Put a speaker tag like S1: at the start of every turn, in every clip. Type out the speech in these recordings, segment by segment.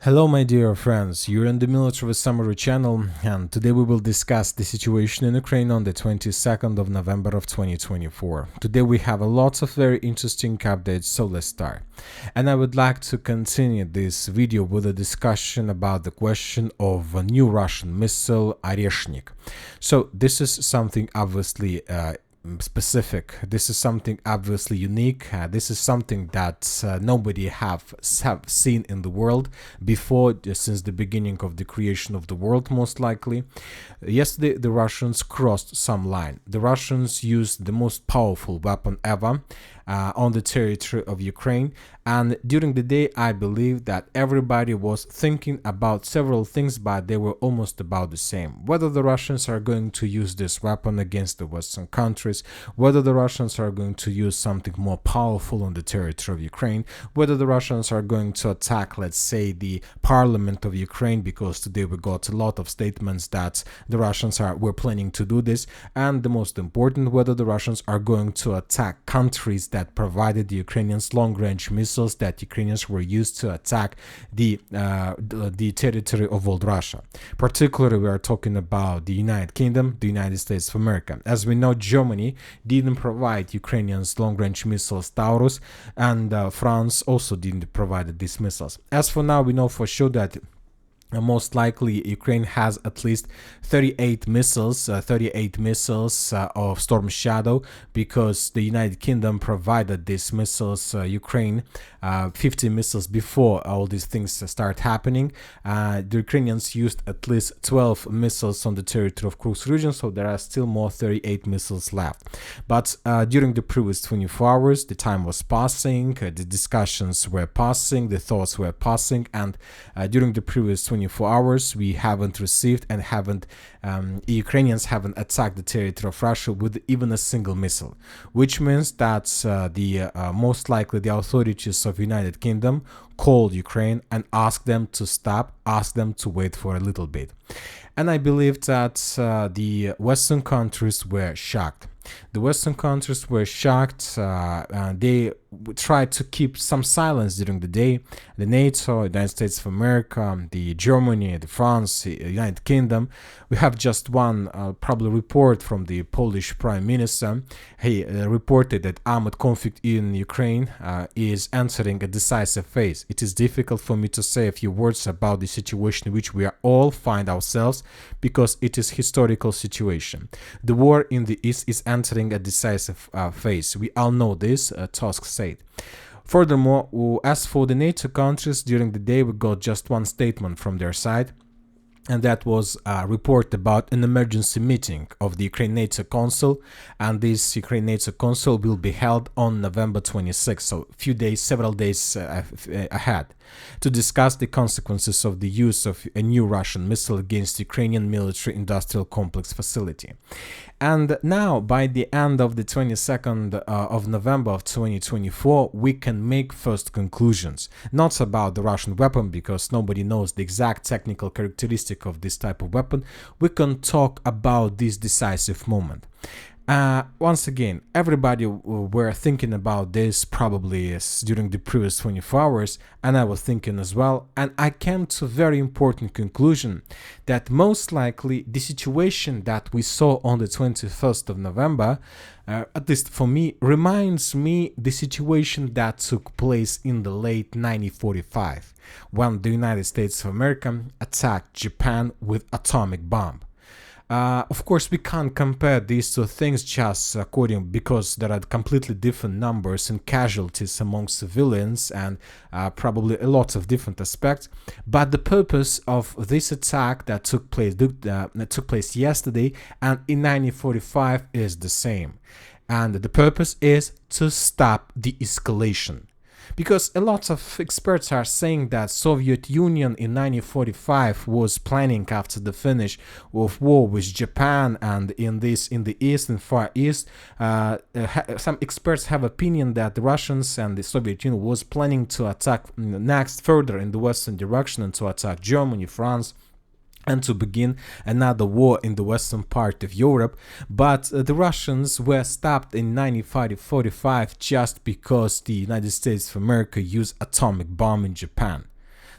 S1: Hello my dear friends, you're in the Military Summary channel, and today we will discuss the situation in Ukraine on the 22nd of November of 2024. Today we have a lot of very interesting updates, so let's start. And I would like to continue this video with a discussion about the question of a new Russian missile, Oreshnik. So this is something obviously specific. This is something obviously unique. This is something that nobody have seen in the world before, since the beginning of the creation of the world, most likely. Yesterday the Russians crossed some line. The Russians used the most powerful weapon ever on the territory of Ukraine, and during the day I believe that everybody was thinking about several things, but they were almost about the same. Whether the Russians are going to use this weapon against the Western countries, whether the Russians are going to use something more powerful on the territory of Ukraine, whether the Russians are going to attack, let's say, the parliament of Ukraine, because today we got a lot of statements that the Russians were planning to do this, and the most important, whether the Russians are going to attack countries that provided the Ukrainians long-range missiles that Ukrainians were used to attack the territory of old Russia. Particularly, we are talking about the United Kingdom, the United States of America. As we know, Germany didn't provide Ukrainians long-range missiles Taurus, and France also didn't provide these missiles. As for now, we know for sure that most likely Ukraine has at least 38 missiles of Storm Shadow, because the United Kingdom provided these missiles Ukraine 50 missiles before all these things start happening. The Ukrainians used at least 12 missiles on the territory of Kursk region, so there are still more 38 missiles left. But during the previous 24 hours the time was passing, the discussions were passing, the thoughts were passing, and during the previous 24 hours we haven't received and Ukrainians haven't attacked the territory of Russia with even a single missile, which means that most likely the authorities of United Kingdom called Ukraine and asked them to stop, asked them to wait for a little bit. And I believe that the Western countries were shocked. The Western countries were shocked. They tried to keep some silence during the day. The NATO, the United States of America, the Germany, the France, the United Kingdom. We have just one probably report from the Polish Prime Minister. He reported that armed conflict in Ukraine is entering a decisive phase. It is difficult for me to say a few words about the situation in which we all find ourselves, because it is historical situation. The war in the East is entering a decisive phase. We all know this, Tusk said. Furthermore, as for the NATO countries, during the day we got just one statement from their side, and that was a report about an emergency meeting of the Ukraine-NATO Council, and this Ukraine-NATO Council will be held on November 26th, so several days ahead, to discuss the consequences of the use of a new Russian missile against Ukrainian military-industrial complex facility. And now, by the end of the 22nd of November of 2024, we can make first conclusions, not about the Russian weapon, because nobody knows the exact technical characteristic of this type of weapon. We can talk about this decisive moment. Once again, everybody were thinking about this probably during the previous 24 hours, and I was thinking as well, and I came to a very important conclusion that most likely the situation that we saw on the 21st of November, at least for me, reminds me the situation that took place in the late 1945, when the United States of America attacked Japan with atomic bomb. Of course, we can't compare these two things just because there are completely different numbers and casualties among civilians, and probably a lot of different aspects. But the purpose of this attack that took place yesterday and in 1945 is the same, and the purpose is to stop the escalation. Because a lot of experts are saying that Soviet Union in 1945 was planning, after the finish of war with Japan, and in the East and Far East, some experts have opinion that the Russians and the Soviet Union was planning to attack next further in the western direction, and to attack Germany, France, and to begin another war in the western part of Europe. But the Russians were stopped in 1945 just because the United States of America used atomic bomb in Japan.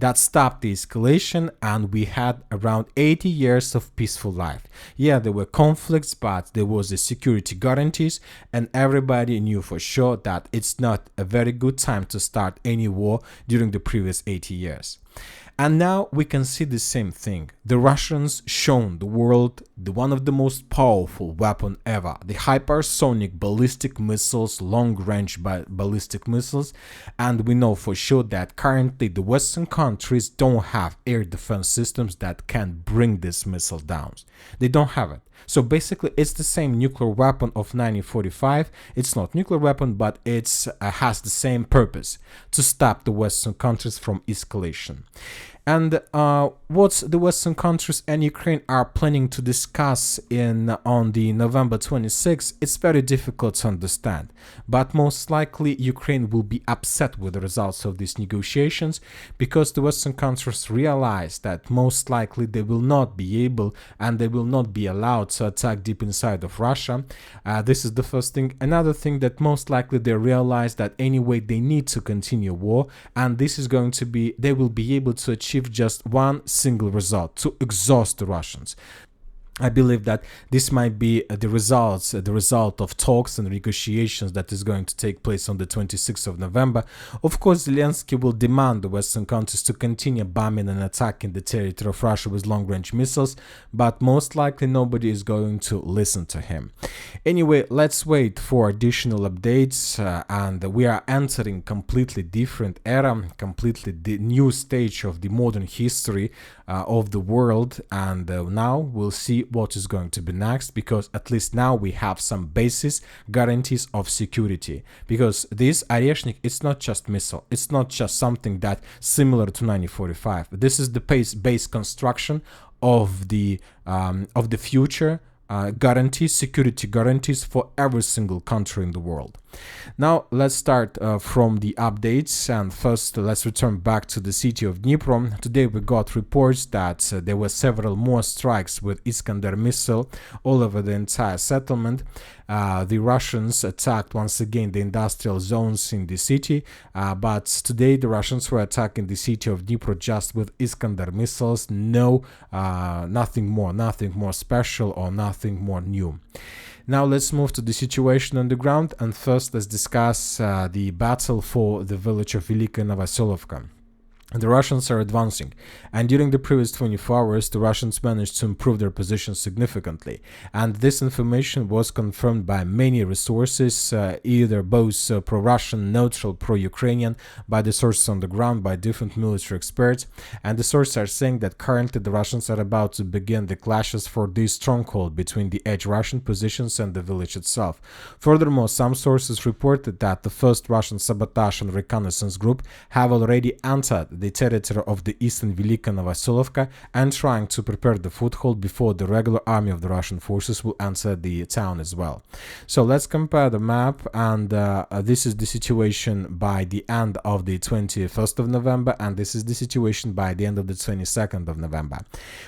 S1: that stopped the escalation, and we had around 80 years of peaceful life. Yeah, there were conflicts, but there was the security guarantees, and everybody knew for sure that it's not a very good time to start any war during the previous 80 years. And now we can see the same thing. The Russians shown the world one of the most powerful weapon ever, the hypersonic ballistic missiles, long-range ballistic missiles, and we know for sure that currently the Western countries don't have air defense systems that can bring this missile down. They don't have it. So basically, it's the same nuclear weapon of 1945. It's not nuclear weapon, but it has the same purpose, to stop the Western countries from escalation. And what the Western countries and Ukraine are planning to discuss on the November 26th, it's very difficult to understand. But most likely Ukraine will be upset with the results of these negotiations, because the Western countries realize that most likely they will not be able and they will not be allowed to attack deep inside of Russia. This is the first thing. Another thing, that most likely they realize that anyway they need to continue war, and this is going to be, they will be able to achieve just one single result: to exhaust the Russians. I believe that this might be the result of talks and negotiations that is going to take place on the 26th of November. Of course, Zelensky will demand the Western countries to continue bombing and attacking the territory of Russia with long-range missiles, but most likely nobody is going to listen to him. Anyway, let's wait for additional updates, and we are entering completely different era, completely new stage of the modern history of the world, and now we'll see what is going to be next, because at least now we have some basis guarantees of security, because this Oreshnik, it's not just missile, it's not just something that similar to 1945. This is the base construction of the future guarantees, security guarantees for every single country in the world. Now let's start from the updates, and first let's return back to the city of Dnipro. Today we got reports that there were several more strikes with Iskander missile all over the entire settlement. The Russians attacked once again the industrial zones in the city, but today the Russians were attacking the city of Dnipro just with Iskander missiles. No, nothing more special or nothing more new. Now let's move to the situation on the ground, and first let's discuss the battle for the village of Velika and Vasylivka. The Russians are advancing, and during the previous 24 hours, the Russians managed to improve their position significantly, and this information was confirmed by many resources, either both pro-Russian, neutral, pro-Ukrainian, by the sources on the ground, by different military experts, and the sources are saying that currently the Russians are about to begin the clashes for this stronghold between the edge Russian positions and the village itself. Furthermore, some sources reported that the first Russian sabotage and reconnaissance group have already entered the territory of the eastern Velika and Vasylivka and trying to prepare the foothold before the regular army of the Russian forces will enter the town as well. So let's compare the map, and this is the situation by the end of the 21st of November, and this is the situation by the end of the 22nd of November.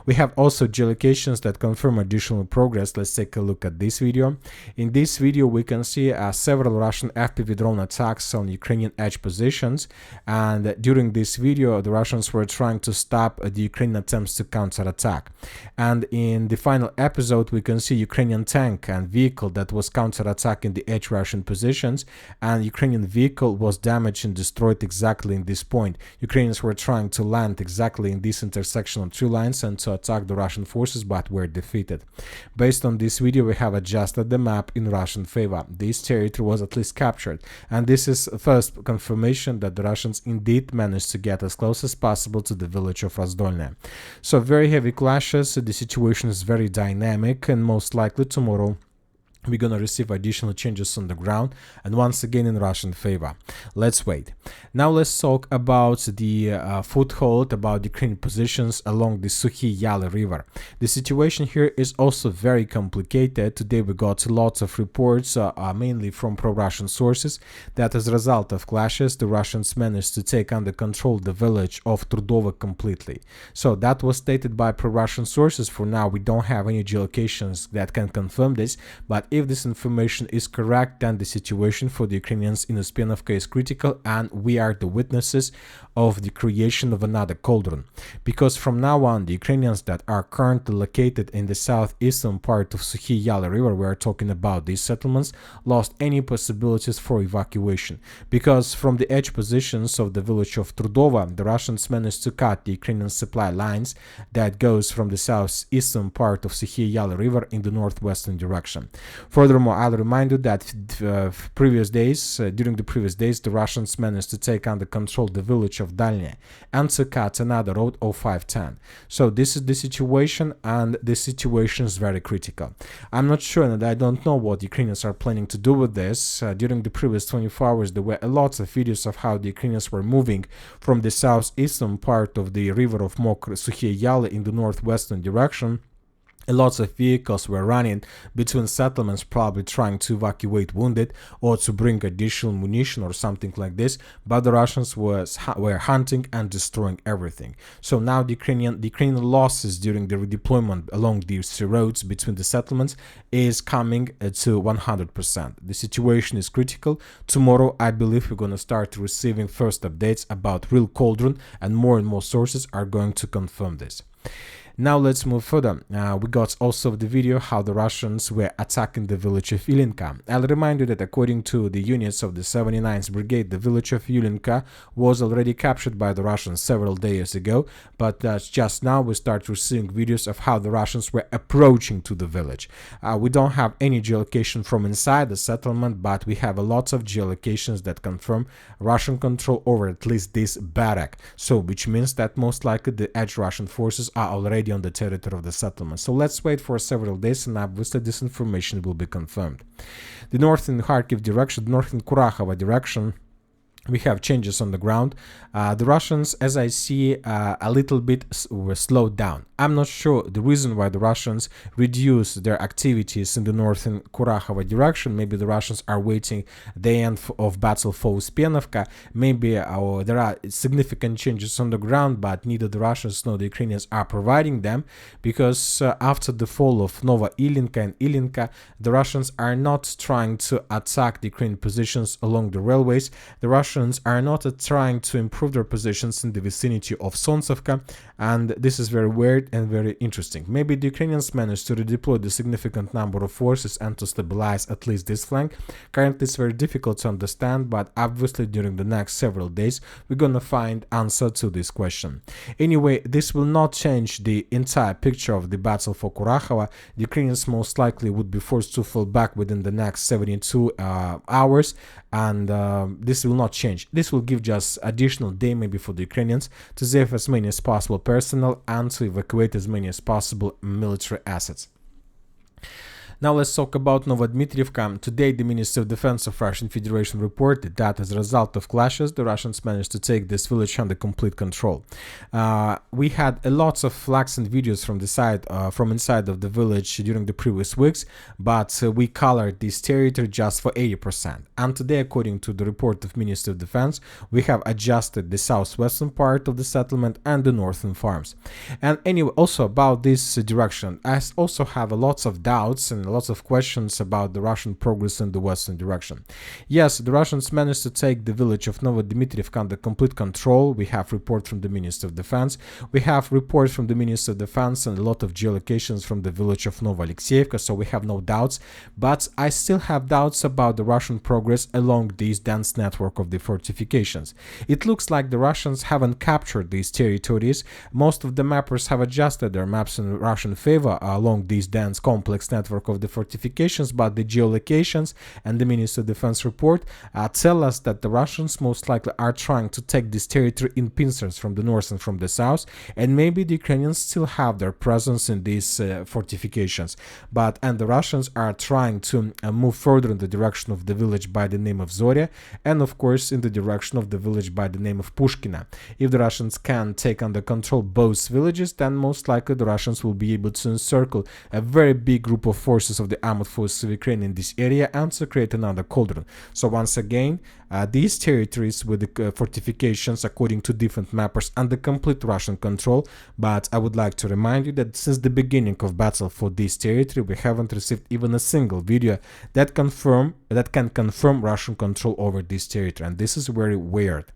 S1: We have also geolocations that confirm additional progress. Let's take a look at this video. In this video we can see several Russian FPV drone attacks on Ukrainian edge positions, and during this video the Russians were trying to stop the Ukrainian attempts to counterattack. And in the final episode we can see Ukrainian tank and vehicle that was counterattacking the edge Russian positions, and Ukrainian vehicle was damaged and destroyed exactly in this point. Ukrainians were trying to land exactly in this intersection of two lines and to attack the Russian forces, but were defeated. Based on this video we have adjusted the map in Russian favor. This territory was at least captured, and this is first confirmation that the Russians indeed managed to get as close as possible to the village of Razdolne. So very heavy clashes, the situation is very dynamic, and most likely tomorrow we're gonna receive additional changes on the ground, and once again in Russian favor. Let's wait. Now let's talk about the foothold, about Ukrainian positions along the Suhi Yali River. The situation here is also very complicated. Today we got lots of reports, mainly from pro-Russian sources, that as a result of clashes, the Russians managed to take under control the village of Trudova completely. So that was stated by pro-Russian sources. For now, we don't have any geolocations that can confirm this, but if this information is correct, then the situation for the Ukrainians in Uspienovka is critical, and we are the witnesses of the creation of another cauldron. Because from now on, the Ukrainians that are currently located in the southeastern part of Sukhi Yala River, we are talking about these settlements, lost any possibilities for evacuation. Because from the edge positions of the village of Trudova, the Russians managed to cut the Ukrainian supply lines that goes from the southeastern part of Sukhi Yala River in the northwestern direction. Furthermore, I'll remind you that during the previous days, the Russians managed to take under control the village of Dalny and to cut another road, 0510. So this is the situation, and the situation is very critical. I'm not sure, and I don't know what Ukrainians are planning to do with this. During the previous 24 hours, there were lots of videos of how the Ukrainians were moving from the southeastern part of the river of Sukhi Yala in the northwestern direction. Lots of vehicles were running between settlements, probably trying to evacuate wounded or to bring additional munition or something like this, but the Russians were hunting and destroying everything. So now the Ukrainian losses during the redeployment along these roads between the settlements is coming to 100%. The situation is critical. Tomorrow, I believe we're going to start receiving first updates about real cauldron, and more sources are going to confirm this. Now let's move further. We got also the video how the Russians were attacking the village of Ilinka. I'll remind you that according to the units of the 79th Brigade, the village of Ilinka was already captured by the Russians several days ago, but just now we start receiving videos of how the Russians were approaching to the village. We don't have any geolocation from inside the settlement, but we have a lot of geolocations that confirm Russian control over at least this barrack. So, which means that most likely the edge Russian forces are already on the territory of the settlement. So let's wait for several days, and obviously this information will be confirmed. The northern Kharkiv direction, the northern Kurakhove direction, we have changes on the ground. The Russians, as I see, a little bit were slowed down. I'm not sure the reason why the Russians reduced their activities in the northern Kurakhove direction. Maybe the Russians are waiting the end of battle for Uspienovka. Maybe there are significant changes on the ground, but neither the Russians nor the Ukrainians are providing them, because after the fall of Nova Ilinka and Ilinka, the Russians are not trying to attack the Ukrainian positions along the railways. The Russians are not trying to improve their positions in the vicinity of Solntsevka, and this is very weird and very interesting. Maybe the Ukrainians managed to redeploy the significant number of forces and to stabilize at least this flank. Currently it's very difficult to understand, but obviously during the next several days we're gonna find answer to this question. Anyway, this will not change the entire picture of the battle for Kurakhove. The Ukrainians most likely would be forced to fall back within the next 72 hours, and this will not change. This will give just additional day maybe for the Ukrainians to save as many as possible personnel and to evacuate as many as possible military assets. Now let's talk about Novodmitrivka. Today, the Ministry of Defense of Russian Federation reported that as a result of clashes, the Russians managed to take this village under complete control. We had lots of flags and videos from the side, from inside of the village during the previous weeks, but we colored this territory just for 80%. And today, according to the report of Ministry of Defense, we have adjusted the southwestern part of the settlement and the northern farms. And anyway, also about this direction, I also have lots of doubts and lots of questions about the Russian progress in the western direction. Yes, the Russians managed to take the village of Novodmitrivka under complete control. We have reports from the Ministry of Defense. We have reports from the Ministry of Defense and a lot of geolocations from the village of Novoalexeyevka, so we have no doubts. But I still have doubts about the Russian progress along this dense network of the fortifications. It looks like the Russians haven't captured these territories. Most of the mappers have adjusted their maps in Russian favor along this dense complex network of the fortifications, but the geolocations and the Ministry of Defense report tell us that the Russians most likely are trying to take this territory in pincers from the north and from the south, and maybe the Ukrainians still have their presence in these fortifications, and the Russians are trying to move further in the direction of the village by the name of Zorya, and of course in the direction of the village by the name of Pushkina. If the Russians can take under control both villages, then most likely the Russians will be able to encircle a very big group of forces forces of the armed forces of Ukraine in this area and to create another cauldron. So once again, these territories with the fortifications according to different mappers under complete Russian control, but I would like to remind you that since the beginning of battle for this territory we haven't received even a single video that can confirm Russian control over this territory, and this is very weird.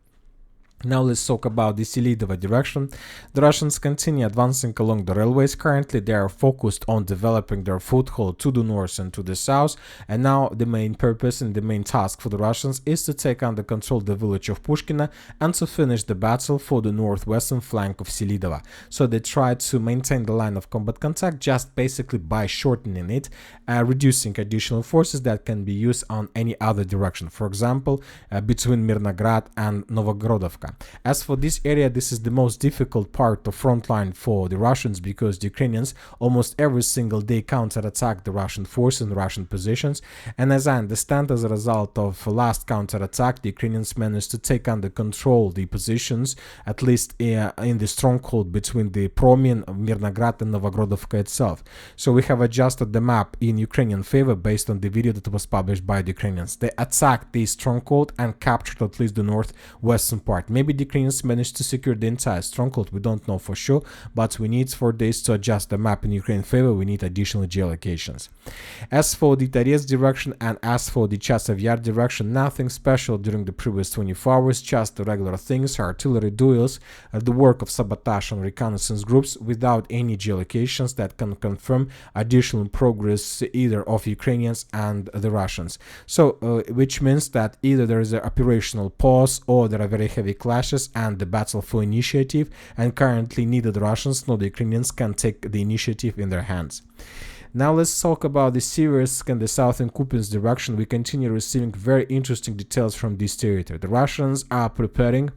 S1: Now let's talk about the Selydove direction. The Russians continue advancing along the railways. Currently they are focused on developing their foothold to the north and to the south, and now the main purpose and the main task for the Russians is to take under control the village of Pushkina and to finish the battle for the northwestern flank of Selydove. So they try to maintain the line of combat contact just basically by shortening it, reducing additional forces that can be used on any other direction, for example between Mirnograd and Novgorodovka. As for this area, this is the most difficult part of front line for the Russians because the Ukrainians almost every single day counterattack the Russian force and Russian positions, and as I understand, as a result of last counterattack, the Ukrainians managed to take under control the positions, at least in the stronghold between the Promin, Mirnograd and Novgorodovka itself. So we have adjusted the map in Ukrainian favor based on the video that was published by the Ukrainians. They attacked the stronghold and captured at least the northwestern part. Maybe the Ukrainians managed to secure the entire stronghold, we don't know for sure, but we need for this to adjust the map in Ukraine favor, we need additional geolocations. As for the Torez direction and as for the Chasiv Yar direction, nothing special during the previous 24 hours, just the regular things, artillery duels, the work of sabotage and reconnaissance groups without any geolocations that can confirm additional progress either of Ukrainians and the Russians. So which means that either there is an operational pause or there are very heavy clashes and the battle for initiative, and currently neither the Russians nor the Ukrainians can take the initiative in their hands. Now let's talk about the Selydove and the South and Kupiansk direction. We continue receiving very interesting details from this territory. The Russians are preparing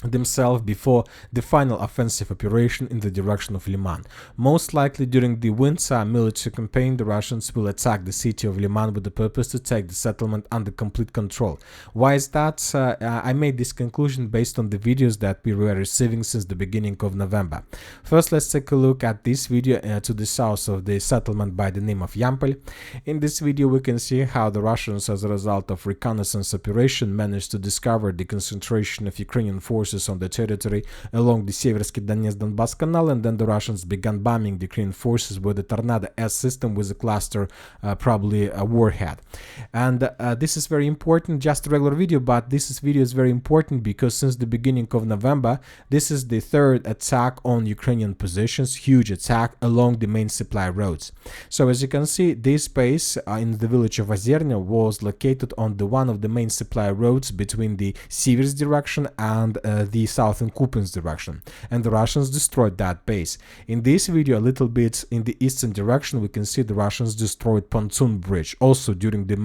S1: themselves before the final offensive operation in the direction of Liman. Most likely during the winter military campaign, the Russians will attack the city of Liman with the purpose to take the settlement under complete control. Why is that? I made this conclusion based on the videos that we were receiving since the beginning of November. First, let's take a look at this video to the south of the settlement by the name of Yampol. In this video, we can see how the Russians, as a result of reconnaissance operation, managed to discover the concentration of Ukrainian forces on the territory along the Seversky Donetsk-Donbass canal, and then the Russians began bombing the Ukrainian forces with the Tornado S system with a cluster, probably a warhead. And this is very important, just a regular video, but this video is very important because since the beginning of November, this is the third attack on Ukrainian positions, huge attack along the main supply roads. So as you can see, this base in the village of Ozernya was located on the one of the main supply roads between the Sivers direction and the southern Kupiansk direction, and the Russians destroyed that base. In this video, a little bit in the eastern direction, we can see the Russians destroyed pontoon bridge also during the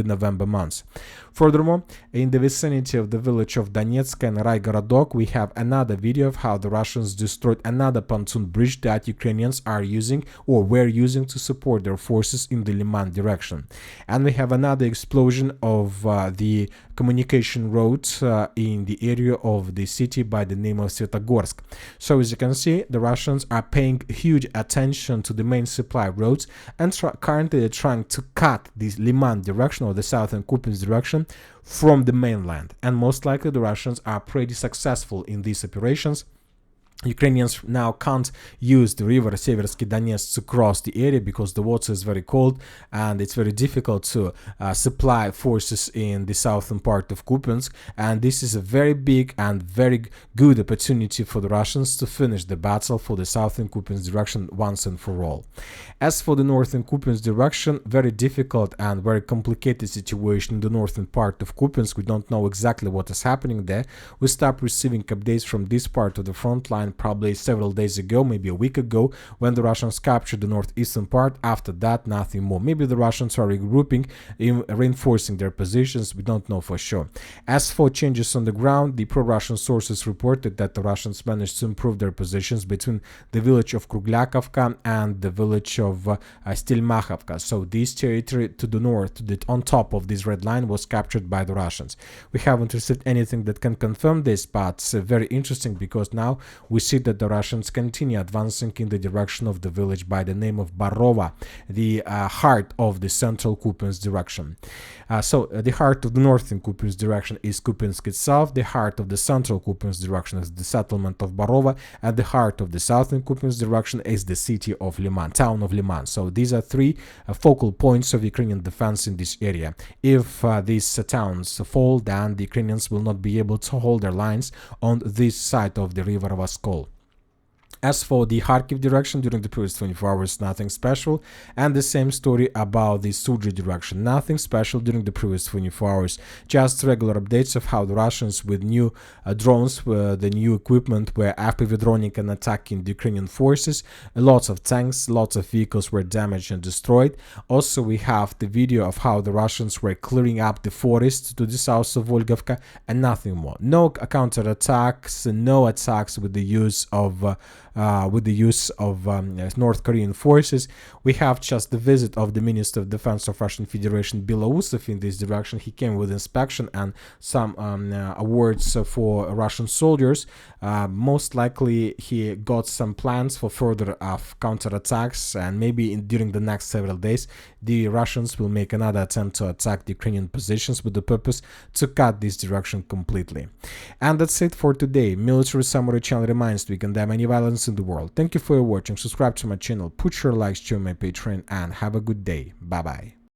S1: November months. Furthermore, in the vicinity of the village of Donetsk and Raigorodok, we have another video of how the Russians destroyed another pontoon bridge that Ukrainians are using or were using to support their forces in the Liman direction. And we have another explosion of the communication roads in the area of the city by the name of Svetogorsk. So as you can see, the Russians are paying huge attention to the main supply roads, and currently they're trying to cut this Liman direction or the southern Kupiansk direction from the mainland, and most likely the Russians are pretty successful in these operations. Ukrainians now can't use the river Seversky Donetsk to cross the area because the water is very cold and it's very difficult to supply forces in the southern part of Kupiansk, and this is a very big and very good opportunity for the Russians to finish the battle for the southern Kupiansk direction once and for all. As for the northern Kupiansk direction, very difficult and very complicated situation in the northern part of Kupiansk. We don't know exactly what is happening there. We stopped receiving updates from this part of the front line probably several days ago, maybe a week ago, when the Russians captured the northeastern part. After that, nothing more. Maybe the Russians are regrouping, reinforcing their positions. We don't know for sure. As for changes on the ground, the pro-Russian sources reported that the Russians managed to improve their positions between the village of Krugliakovka and the village of Stelmakhovka. So this territory to the north, on top of this red line, was captured by the Russians. We haven't received anything that can confirm this, but it's very interesting because now we we see that the Russians continue advancing in the direction of the village by the name of Barova, the heart of the central Kupiansk direction. So the heart of the northern Kupiansk direction is Kupiansk and South, the heart of the central Kupiansk direction is the settlement of Barova, and the heart of the southern Kupiansk direction is the city of Liman, town of Liman. So these are three focal points of Ukrainian defense in this area. If these towns fall, then the Ukrainians will not be able to hold their lines on this side of the river Voskol. As for the Kharkiv direction, during the previous 24 hours, nothing special. And the same story about the Sudzha direction. Nothing special during the previous 24 hours. Just regular updates of how the Russians with new drones, the new equipment, were FPV droning and attacking the Ukrainian forces. Lots of tanks, lots of vehicles were damaged and destroyed. Also, we have the video of how the Russians were clearing up the forest to the south of Volgovka and nothing more. No counterattacks, no attacks with the use of North Korean forces. We have just the visit of the Minister of Defense of Russian Federation, Belousov, in this direction. He came with inspection and some awards for Russian soldiers. Most likely he got some plans for further counterattacks, and maybe during the next several days the Russians will make another attempt to attack the Ukrainian positions with the purpose to cut this direction completely. And that's it for today. Military Summary channel reminds we condemn any violence in the world. Thank you for watching. Subscribe to my channel, put your likes, join my Patreon, and have a good day. Bye bye.